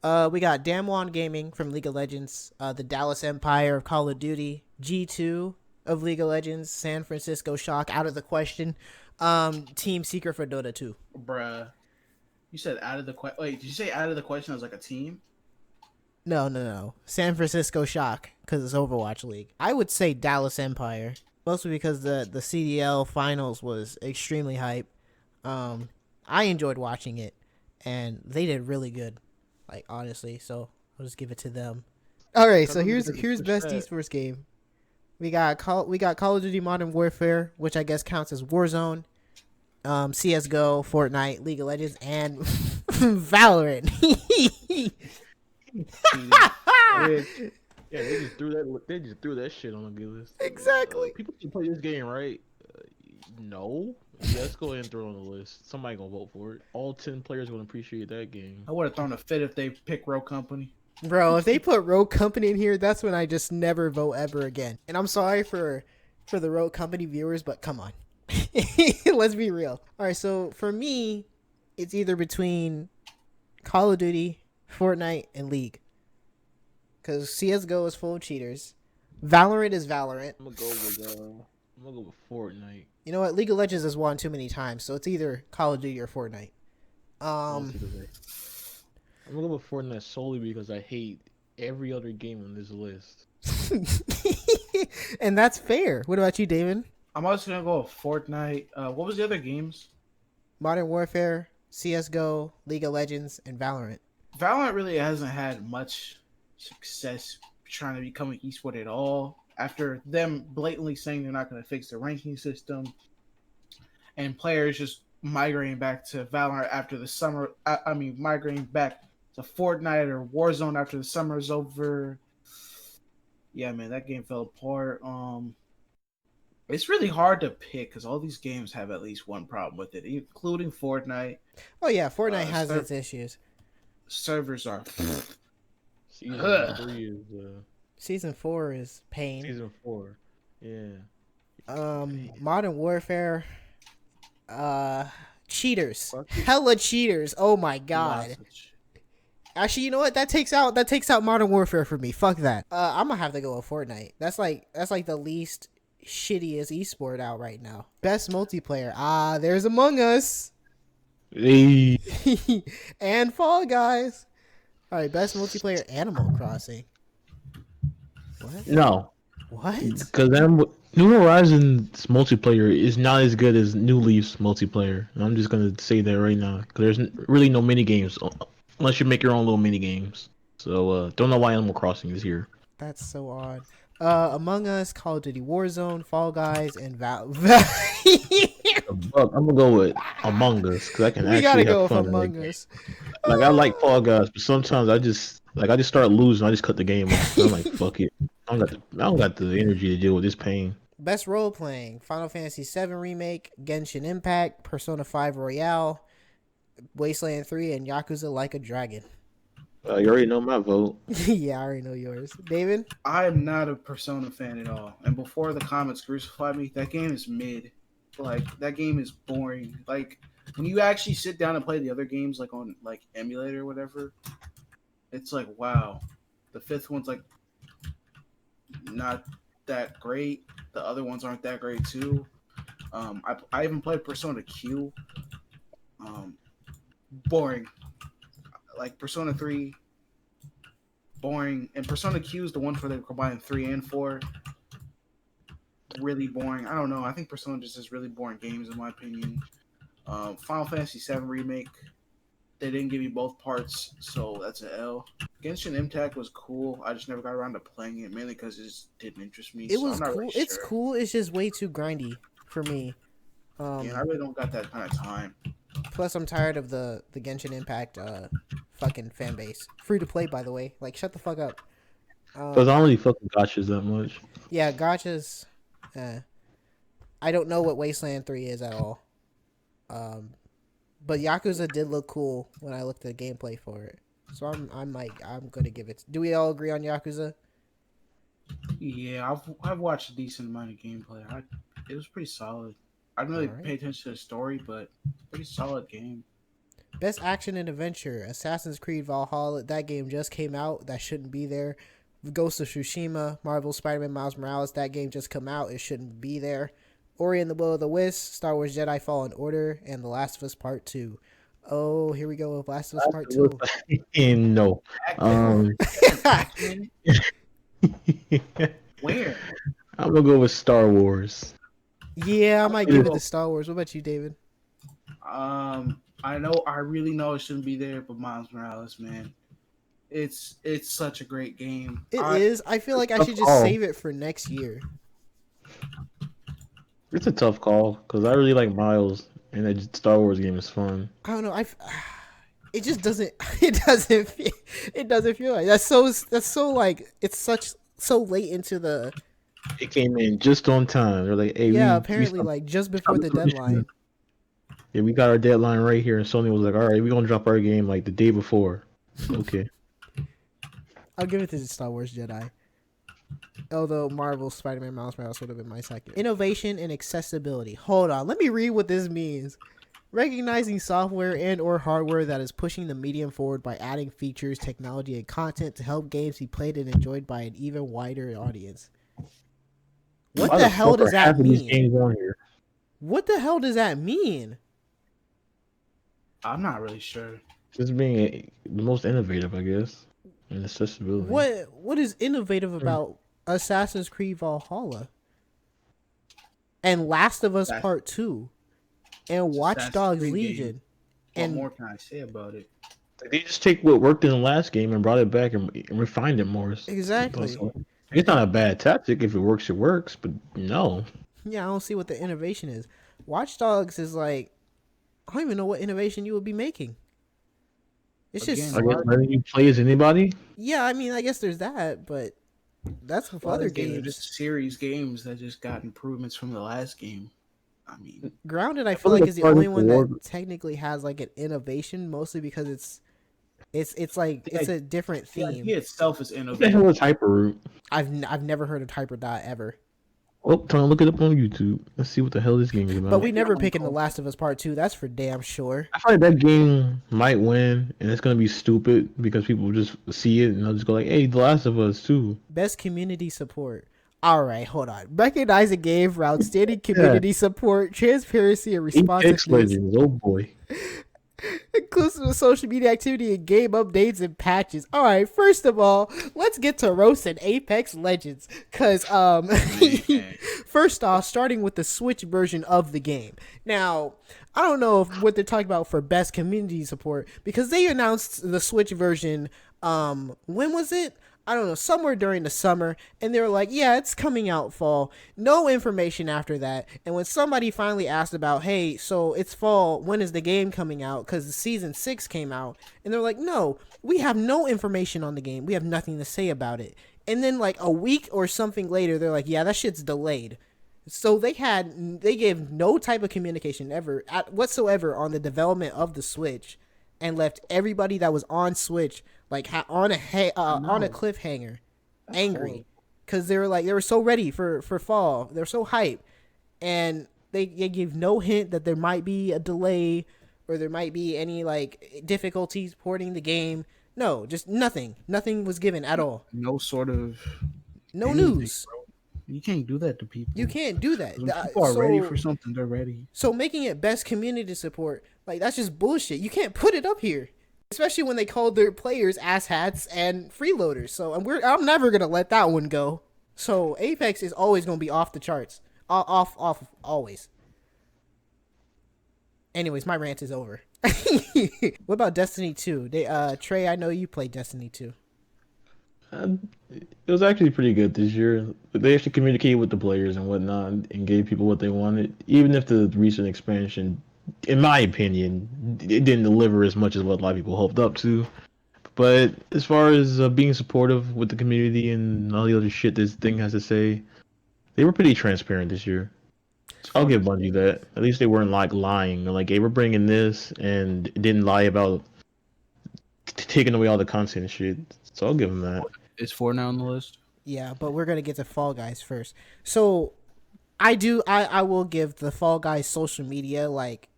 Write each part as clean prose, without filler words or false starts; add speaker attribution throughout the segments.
Speaker 1: We got Damwon Gaming from League of Legends, the Dallas Empire of Call of Duty, G2 of League of Legends, San Francisco Shock out of the question, Team Secret for Dota 2.
Speaker 2: Bruh. You said out of the question. Wait, did you say out of the question as like a team?
Speaker 1: No. San Francisco Shock because it's Overwatch League. I would say Dallas Empire, mostly because the CDL finals was extremely hype. I enjoyed watching it, and they did really good. Like honestly, so I'll just give it to them. All right, so here's best esports game. We got Call of Duty Modern Warfare, which I guess counts as Warzone, CS:GO, Fortnite, League of Legends, and Valorant.
Speaker 3: Yeah, they just threw that. They just threw that shit on the good list.
Speaker 1: Exactly.
Speaker 3: People can play this game, right? No. Yeah, let's go ahead and throw it on the list. Somebody gonna vote for it. All 10 players gonna appreciate that game.
Speaker 2: I would have thrown a fit if they pick Rogue Company.
Speaker 1: Bro, if they put Rogue Company in here, that's when I just never vote ever again. And I'm sorry for the Rogue Company viewers, but come on. Let's be real. All right, so for me, it's either between Call of Duty, Fortnite, and League. Because CSGO is full of cheaters. Valorant is Valorant.
Speaker 3: I'm gonna go with Fortnite.
Speaker 1: You know what? League of Legends has won too many times, so it's either Call of Duty or Fortnite.
Speaker 3: I'm gonna go with Fortnite solely because I hate every other game on this list.
Speaker 1: And that's fair. What about you, David?
Speaker 2: I'm also gonna go with Fortnite. What was the other games?
Speaker 1: Modern Warfare, CSGO, League of Legends, and Valorant.
Speaker 2: Valorant really hasn't had much success trying to become an esport at all. After them blatantly saying they're not going to fix the ranking system, and players just migrating back to Valorant after the summer. Migrating back to Fortnite or Warzone after the summer is over. Yeah, man, that game fell apart. It's really hard to pick because all these games have at least one problem with it, including Fortnite.
Speaker 1: Oh yeah, Fortnite has its issues.
Speaker 2: Servers are.
Speaker 3: Season 3 is.
Speaker 1: Season 4 is pain.
Speaker 3: Season 4, yeah.
Speaker 1: Modern Warfare. Cheaters. Hella cheaters. Oh my god. Actually, you know what? That takes out Modern Warfare for me. Fuck that. I'm gonna have to go with Fortnite. That's like the least shittiest esport out right now. Best multiplayer. There's Among Us.
Speaker 3: Hey.
Speaker 1: And Fall Guys. All right, best multiplayer, Animal Crossing. What?
Speaker 3: No.
Speaker 1: What?
Speaker 3: Because New Horizons multiplayer is not as good as New Leaf's multiplayer. I'm just gonna say that right now. Because there's really no mini games unless you make your own little mini games. So don't know why Animal Crossing is here.
Speaker 1: That's so odd. Among Us, Call of Duty Warzone, Fall Guys, and I'm
Speaker 3: gonna go with Among Us because I can
Speaker 1: we
Speaker 3: actually
Speaker 1: gotta
Speaker 3: have
Speaker 1: go
Speaker 3: fun.
Speaker 1: with Among Us.
Speaker 3: Like I like Fall Guys, but sometimes I just start losing. I just cut the game off. I'm like, fuck it. I don't got the energy to deal with this pain.
Speaker 1: Best role playing: Final Fantasy VII Remake, Genshin Impact, Persona 5 Royale, Wasteland 3, and Yakuza Like a Dragon.
Speaker 3: You already know my vote.
Speaker 1: Yeah, I already know yours. David?
Speaker 2: I am not a Persona fan at all. And before the comments crucified me, that game is mid. Like, that game is boring. Like, when you actually sit down and play the other games, like on like emulator or whatever, it's like, wow. The fifth one's like not that great. The other ones aren't that great too. I even played Persona Q. Boring. Like Persona 3, boring. And Persona Q is the one for the combined 3 and 4. Really boring. I don't know. I think Persona just has really boring games in my opinion. Final Fantasy VII Remake, they didn't give me both parts, so that's an L. Genshin Impact was cool. I just never got around to playing it, mainly because it just didn't interest me.
Speaker 1: It was
Speaker 2: I'm not
Speaker 1: cool.
Speaker 2: really
Speaker 1: It's
Speaker 2: sure.
Speaker 1: cool. It's just way too grindy for me.
Speaker 2: Yeah, I really don't got that kind of time.
Speaker 1: Plus, I'm tired of the Genshin Impact fucking fan base. Free to play, by the way. Like, shut the fuck up.
Speaker 3: Because I don't really fucking gotchas that much.
Speaker 1: Yeah, gotchas. I don't know what Wasteland 3 is at all. But Yakuza did look cool when I looked at the gameplay for it. So I'm gonna give it. Do we all agree on Yakuza?
Speaker 2: Yeah, I've watched a decent amount of gameplay. It was pretty solid. I didn't really pay attention to the story, but pretty solid game.
Speaker 1: Best action and adventure. Assassin's Creed Valhalla. That game just came out. That shouldn't be there. Ghost of Tsushima. Marvel Spider-Man Miles Morales. That game just come out. It shouldn't be there. Ori and the Will of the Wisps. Star Wars Jedi Fallen Order. And The Last of Us Part 2. Oh, here we go with Last of Us Part 2.
Speaker 3: And no.
Speaker 2: Where?
Speaker 3: I'm gonna go with Star Wars.
Speaker 1: Yeah, I might give it to Star Wars. What about you, David?
Speaker 2: I really know it shouldn't be there, but Miles Morales, man. It's such a great game.
Speaker 1: It is. I feel like I should just save it for next year.
Speaker 3: It's a tough call because I really like Miles, and that Star Wars game is fun.
Speaker 1: I don't know. It just doesn't. It doesn't. It doesn't feel like that's so like it's so late into the.
Speaker 3: It came in just on time. They're like, hey,
Speaker 1: apparently like just before the deadline.
Speaker 3: Yeah, we got our deadline right here, and Sony was like, all right, we're gonna drop our game like the day before. Okay.
Speaker 1: I'll give it to Star Wars Jedi. Although Marvel Spider-Man Miles Morales would have been my second. Innovation and accessibility. Hold on, let me read what this means. Recognizing software and or hardware that is pushing the medium forward by adding features, technology, and content to help games be played and enjoyed by an even wider audience. What the hell does that mean? What the hell does that mean?
Speaker 2: I'm not really sure.
Speaker 3: Just being the most innovative, I guess, and accessibility.
Speaker 1: What is innovative about Assassin's Creed Valhalla and Last of Us Part 2 and Watch Dogs Legion?
Speaker 2: What more can I say about it?
Speaker 3: They just take what worked in the last game and brought it back and refined it more.
Speaker 1: Exactly.
Speaker 3: It's not a bad tactic. If it works, it works. But no.
Speaker 1: Yeah, I don't see what the innovation is. Watch Dogs is like, I don't even know what innovation you would be making. It's just
Speaker 3: letting you play as anybody.
Speaker 1: Yeah, I mean, I guess there's that, but that's with other games.
Speaker 2: Just series games that just got improvements from the last game. I mean,
Speaker 1: Grounded, I feel like is the only one that technically has like an innovation, mostly because it's a different theme.
Speaker 2: The idea itself is innovative.
Speaker 3: What the hell is Hyperroot?
Speaker 1: I've never heard of Hyperdot ever.
Speaker 3: Oh, trying to look it up on YouTube. Let's see what the hell this game is about.
Speaker 1: But we never picking The Last of Us Part 2. That's for damn sure.
Speaker 3: I feel like that game might win, and it's gonna be stupid because people just see it and they'll just go like, "Hey, The Last of Us 2."
Speaker 1: Best community support. All right, hold on. Recognize a game for outstanding community support, transparency, and responsiveness.
Speaker 3: Legends, oh boy.
Speaker 1: Inclusive of social media activity and game updates and patches. All right, first of all, let's get to Roast and Apex Legends. Because, first off, starting with the Switch version of the game. Now, I don't know what they're talking about for best community support, because they announced the Switch version, when was it? I don't know, somewhere during the summer, and they were like, yeah, it's coming out fall. No information after that. And when somebody finally asked about, hey, so it's fall, when is the game coming out? Because Season 6 came out. And they're like, no, we have no information on the game. We have nothing to say about it. And then like a week or something later, they're like, yeah, that shit's delayed. So they gave no type of communication whatsoever on the development of the Switch, and left everybody that was on Switch like on a cliffhanger, angry, because they were so ready for fall. They're so hyped, and they give no hint that there might be a delay or there might be any like difficulties porting the game. No, just nothing. Nothing was given at all.
Speaker 2: No sort of
Speaker 1: news.
Speaker 2: Bro. You can't do that to people.
Speaker 1: You can't do that.
Speaker 2: When people are ready for something, they're ready.
Speaker 1: So making it best community support, like, that's just bullshit. You can't put it up here, especially when they called their players asshats and freeloaders. So I'm never gonna let that one go. So Apex is always gonna be off the charts, off always. Anyways, my rant is over. What about Destiny 2? Trey, I know you played Destiny 2.
Speaker 3: It was actually pretty good this year. They actually communicated with the players and whatnot and gave people what they wanted. Even if the recent expansion, in my opinion, it didn't deliver as much as what a lot of people hoped up to. But as far as being supportive with the community and all the other shit this thing has to say, they were pretty transparent this year. I'll give Bungie that. At least they weren't like lying. They're like, hey, we're bringing this, and didn't lie about taking away all the content and shit. So I'll give them that.
Speaker 2: Is 4 now on the list?
Speaker 1: Yeah, but we're gonna get to Fall Guys first. So I will give the Fall Guys social media like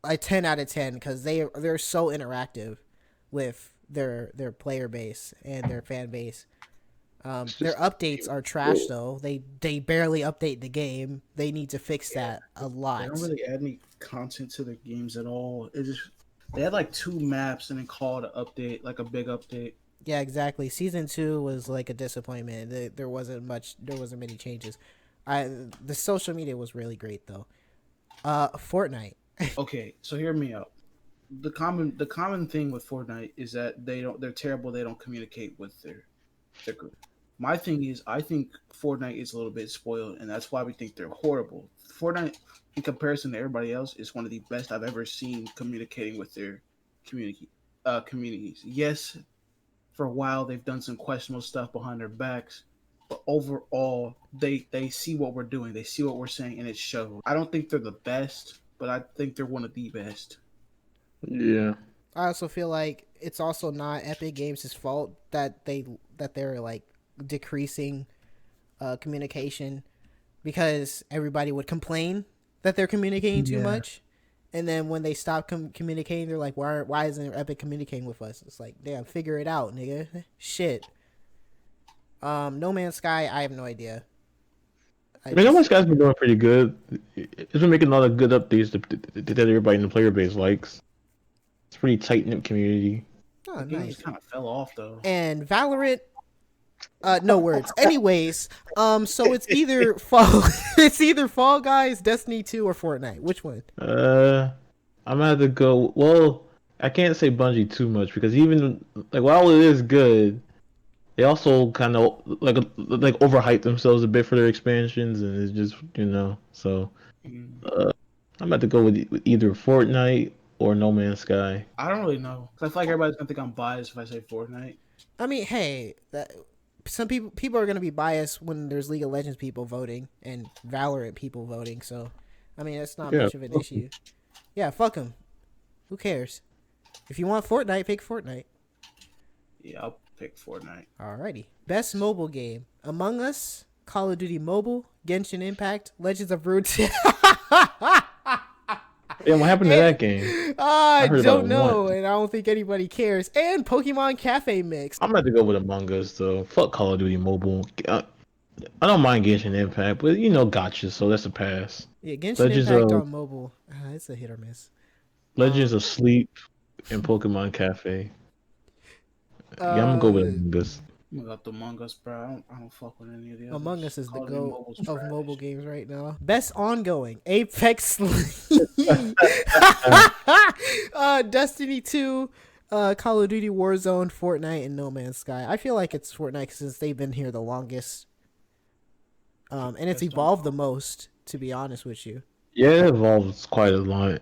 Speaker 1: a 10 out of 10 because they're so interactive with their player base and their fan base.
Speaker 3: It's
Speaker 1: Their
Speaker 3: just
Speaker 1: updates are trash though. They barely update the game. They need to fix that a
Speaker 2: They don't
Speaker 1: lot.
Speaker 2: really add any content to their games at all. It just they had like 2 maps and then called an update, like a big update.
Speaker 1: Yeah, exactly. Season 2 was like a disappointment. There wasn't much. There wasn't many changes. The social media was really great though. Fortnite.
Speaker 2: Okay, so hear me out. The common thing with Fortnite is that they're terrible. They don't communicate with their group. My thing is, I think Fortnite is a little bit spoiled, and that's why we think they're horrible. Fortnite, in comparison to everybody else, is one of the best I've ever seen communicating with their communities. Yes, for a while they've done some questionable stuff behind their backs, but overall they see what we're doing, they see what we're saying, and it shows. I don't think they're the best, but I think they're one of the best.
Speaker 3: yeah.
Speaker 1: I also feel like it's also not Epic Games' fault that they're like decreasing communication because everybody would complain that they're communicating too
Speaker 3: Yeah.
Speaker 1: much, and then when they stop communicating, they're like, why isn't Epic communicating with us? It's like, damn, figure it out, nigga. Shit. No Man's Sky, I have no idea.
Speaker 3: I mean, No Man's Sky's been doing pretty good. It's been making a lot of good updates that everybody in the player base likes. It's a pretty tight knit community.
Speaker 1: Oh,
Speaker 2: The game
Speaker 1: nice.
Speaker 2: just kind of fell off though.
Speaker 1: And Valorant, no words. Anyways, so it's either Fall Guys, Destiny 2, or Fortnite. Which one?
Speaker 3: I'm gonna have to go. Well, I can't say Bungie too much because even like while it is good, they also kind of like overhype themselves a bit for their expansions, and it's just So
Speaker 2: Mm.
Speaker 3: I'm about to go with either Fortnite or No Man's Sky.
Speaker 2: I don't really know. 'Cause I feel like everybody's gonna think I'm biased if I say Fortnite.
Speaker 1: I mean, hey, some people are gonna be biased when there's League of Legends people voting and Valorant people voting. So, I mean, that's not
Speaker 3: Yeah,
Speaker 1: much of an issue. Yeah, fuck them. Who cares? If you want Fortnite, pick Fortnite.
Speaker 2: Yeah, I'll pick Fortnite.
Speaker 1: Alrighty. Best mobile game: Among Us, Call of Duty Mobile, Genshin Impact, Legends of Runeterra.
Speaker 3: Yeah, what happened to that game?
Speaker 1: I
Speaker 3: heard
Speaker 1: don't
Speaker 3: about it
Speaker 1: know,
Speaker 3: once.
Speaker 1: and I don't think anybody cares. And Pokemon Cafe Mix.
Speaker 3: I'm about to go with Among Us though. Fuck Call of Duty Mobile. I don't mind Genshin Impact, but gotcha, so that's a pass.
Speaker 1: Yeah, Genshin
Speaker 3: Legends
Speaker 1: Impact
Speaker 3: of
Speaker 1: on mobile. It's a hit or miss.
Speaker 3: Legends of Sleep and Pokemon Cafe. Yeah, I'm gonna go with Among Us.
Speaker 2: I'm gonna go with Among Us, bro. I don't fuck with any of the others.
Speaker 1: Among Us is the
Speaker 2: Call of Duty
Speaker 1: GOAT
Speaker 2: Mobile's
Speaker 1: of
Speaker 2: trash.
Speaker 1: mobile games right now. Best ongoing: Apex Legends, Destiny 2, Call of Duty Warzone, Fortnite, and No Man's Sky. I feel like it's Fortnite since they've been here the longest. And it's
Speaker 2: Best
Speaker 1: evolved the
Speaker 2: ongoing.
Speaker 1: most, to be honest with you.
Speaker 3: Yeah, it evolves quite a lot.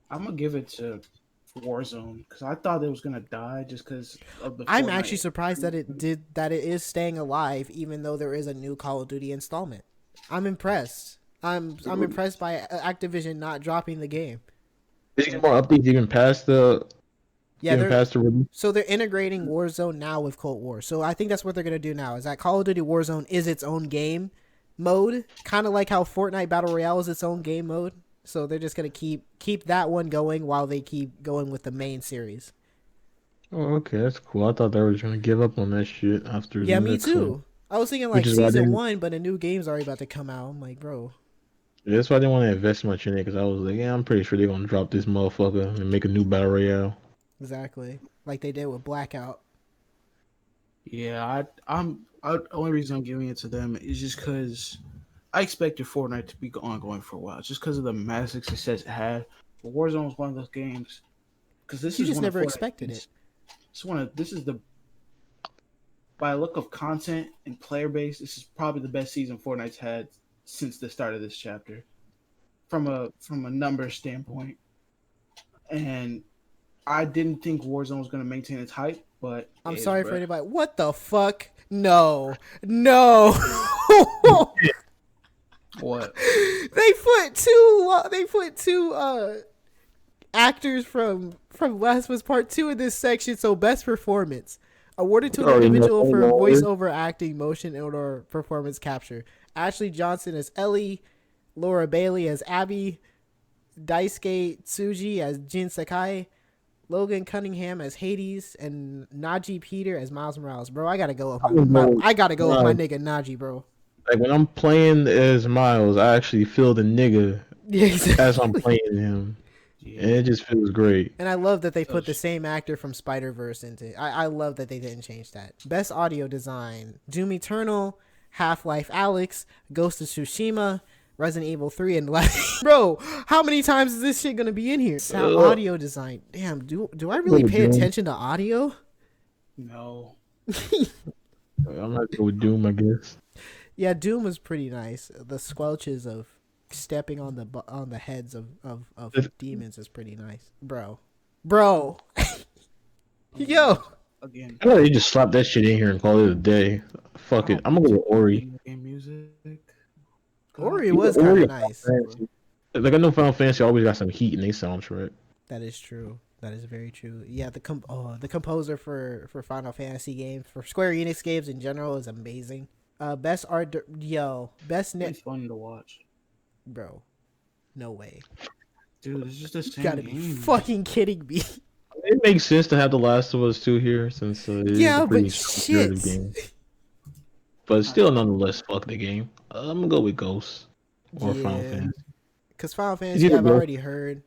Speaker 2: I'm gonna give it to Warzone because I thought it was gonna die just because of the.
Speaker 1: I'm
Speaker 2: Fortnite.
Speaker 1: actually surprised that it is staying alive, even though there is a new Call of Duty installment. I'm impressed. I'm impressed by Activision not dropping the game.
Speaker 3: Did you get more updates even past the
Speaker 1: Yeah,
Speaker 3: even past the release?
Speaker 1: so they're integrating Warzone now with Cold War. So I think that's what they're gonna do now. Is that Call of Duty Warzone is its own game mode, kind of like how Fortnite Battle Royale is its own game mode. So they're just gonna keep that one going while they keep going with the main series.
Speaker 3: Oh, okay, that's cool. I thought they were trying to give up on that shit after
Speaker 1: Yeah,
Speaker 3: the
Speaker 1: me
Speaker 3: next
Speaker 1: too.
Speaker 3: one.
Speaker 1: I was thinking
Speaker 3: Which
Speaker 1: like
Speaker 3: is why I
Speaker 1: season
Speaker 3: didn't.
Speaker 1: 1, but a new game's already about to come out. I'm like, bro,
Speaker 3: Yeah, that's why I didn't want to invest much in it because I was like, yeah, I'm pretty sure they're gonna drop this motherfucker and make a new battle royale.
Speaker 1: exactly like they did with Blackout.
Speaker 2: Yeah, the only reason I'm giving it to them is just because I expected Fortnite to be ongoing for a while, just because of the massive success it had. But Warzone was one of those games because this
Speaker 1: You
Speaker 2: is
Speaker 1: just
Speaker 2: one of
Speaker 1: never
Speaker 2: Fortnite
Speaker 1: expected
Speaker 2: games.
Speaker 1: it.
Speaker 2: This is the by look of content and player base, this is probably the best season Fortnite's had since the start of this chapter, from a numbers standpoint. And I didn't think Warzone was going to maintain its hype, but
Speaker 1: I'm
Speaker 2: it is,
Speaker 1: sorry for
Speaker 2: bruh.
Speaker 1: anybody. What the fuck? No.
Speaker 2: What?
Speaker 1: They put two actors from Last of Us Part 2 in this section. So best performance awarded to an individual for voiceover acting, motion, or performance capture. Ashley Johnson as Ellie, Laura Bailey as Abby, Daisuke Tsuji as Jin Sakai, Logan Cunningham as Hades, and Najee Peter as Miles Morales. Bro, I gotta go with I gotta go with my nigga Najee, bro.
Speaker 3: Like when I'm playing as Miles, I actually feel the nigga
Speaker 1: Yeah, exactly.
Speaker 3: as I'm playing him, and it just feels great.
Speaker 1: And I love that they put the same actor from Spider-Verse into it. I love that they didn't change that. Best audio design: Doom Eternal, Half-Life Alyx, Ghost of Tsushima, Resident Evil 3, and Bro, how many times is this shit gonna be in here? Sound audio design. Damn, do I really pay attention to audio?
Speaker 2: No.
Speaker 3: I'm not go with Doom, I guess.
Speaker 1: Yeah, Doom was pretty nice. The squelches of stepping on the heads of demons is pretty nice, bro. Yo,
Speaker 2: Again,
Speaker 3: I thought they just slapped that shit in here and call it a day. Fuck it, I'm gonna go with Ori.
Speaker 2: game music.
Speaker 1: Ori was kind of nice.
Speaker 3: Like I know Final Fantasy always got some heat in their soundtrack.
Speaker 1: That is true. That is very true. Yeah, the composer for Final Fantasy games, for Square Enix games in general, is amazing. Best art, best net.
Speaker 2: It's fun to watch,
Speaker 1: bro. No way,
Speaker 2: dude. It's just the same.
Speaker 1: You gotta be fucking kidding me.
Speaker 3: It makes sense to have The Last of Us 2 here since
Speaker 1: yeah, but shit.
Speaker 3: Game. But still, nonetheless, fuck the game. I'm gonna go with Ghost or Final Fantasy.
Speaker 1: Because Final Fantasy, I've already heard.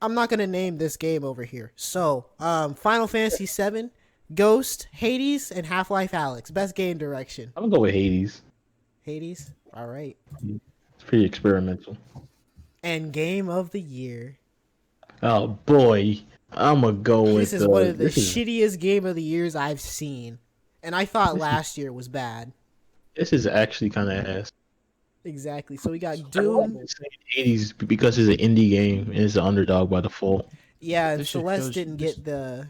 Speaker 1: I'm not gonna name this game over here. So, Final Fantasy 7, Ghost, Hades, and Half-Life Alyx. Best game direction.
Speaker 3: I'm gonna go with Hades.
Speaker 1: Hades. All right.
Speaker 3: It's pretty experimental.
Speaker 1: And game of the year.
Speaker 3: Oh boy, I'm gonna go with.
Speaker 1: This is one of the shittiest game of the years I've seen, and I thought last year was bad.
Speaker 3: This is actually kind of ass.
Speaker 1: Exactly. So we got Doom.
Speaker 3: Hades because it's an indie game and it's an underdog by default.
Speaker 1: Yeah, and Celeste didn't get the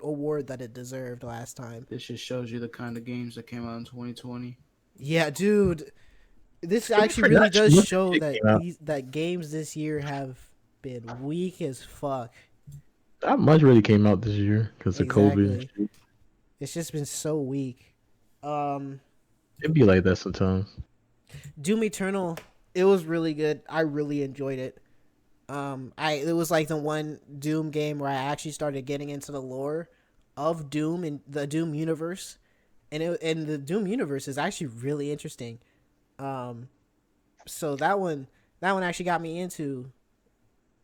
Speaker 1: award that it deserved last time.
Speaker 2: This just shows you the kind of games that came out in 2020.
Speaker 1: Yeah, dude. This actually really does show that games this year have been weak as fuck.
Speaker 3: Not much really came out this year because of COVID.
Speaker 1: It's just been so weak.
Speaker 3: It'd be like that sometimes.
Speaker 1: Doom Eternal, it was really good. I really enjoyed it. It was like the one Doom game where I actually started getting into the lore of Doom and the Doom universe, and the Doom universe is actually really interesting. So that one actually got me into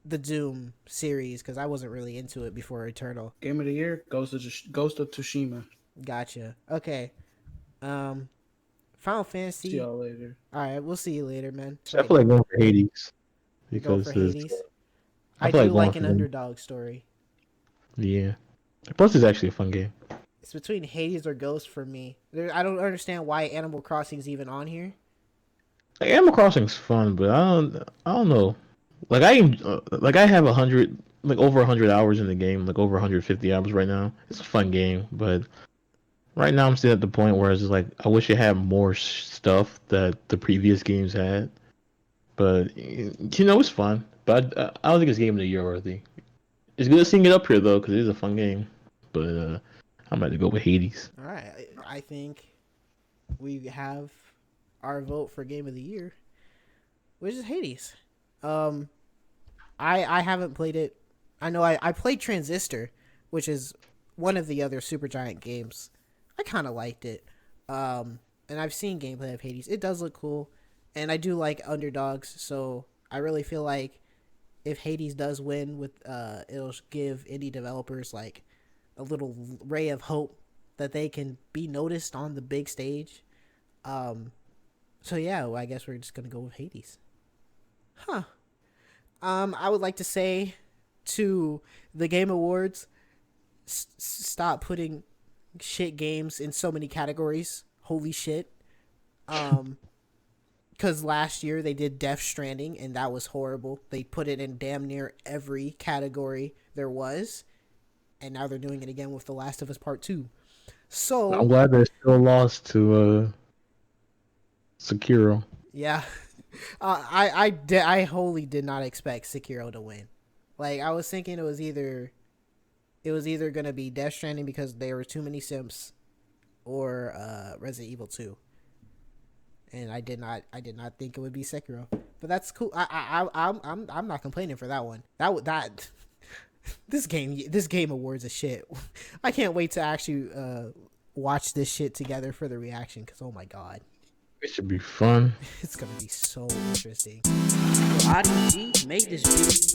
Speaker 1: the Doom series because I wasn't really into it before Eternal.
Speaker 2: Game of the year, Ghost of Tsushima.
Speaker 1: Gotcha. Okay. Final Fantasy.
Speaker 2: See y'all later.
Speaker 1: All right, we'll see you later, man.
Speaker 3: I feel like going for Hades.
Speaker 1: Because go for Hades. I do like an underdog story.
Speaker 3: Yeah. Plus, it's actually a fun game.
Speaker 1: It's between Hades or Ghost for me. I don't understand why Animal Crossing's even on here.
Speaker 3: Like, Animal Crossing's fun, but I don't know. Like I have over 100 hours in the game, like over 150 hours right now. It's a fun game, but right now I'm still at the point where it's just like I wish it had more stuff that the previous games had. But it's fun. But I don't think it's Game of the Year worthy. It's good seeing it up here though, because it is a fun game. But I'm about to go with Hades.
Speaker 1: All right, I think we have our vote for Game of the Year, which is Hades. I haven't played it. I know I played Transistor, which is one of the other Supergiant games. I kind of liked it. And I've seen gameplay of Hades. It does look cool. And I do like underdogs, so I really feel like if Hades does win, it'll give indie developers like a little ray of hope that they can be noticed on the big stage. So yeah, well, I guess we're just gonna go with Hades. Huh. I would like to say to the Game Awards, stop putting shit games in so many categories. Holy shit. Because last year they did Death Stranding, and that was horrible. They put it in damn near every category there was, and now they're doing it again with The Last of Us Part 2. So
Speaker 3: I'm glad they still lost to Sekiro.
Speaker 1: Yeah. I wholly did not expect Sekiro to win. Like, I was thinking it was either going to be Death Stranding because there were too many simps, or Resident Evil 2. and I did not think it would be Sekiro. But that's cool. I'm not complaining for that one. That this game awards a shit. I can't wait to actually watch this shit together for the reaction, because oh my god,
Speaker 3: It should be fun.
Speaker 1: it's gonna be so interesting.
Speaker 4: Adi G made this beat.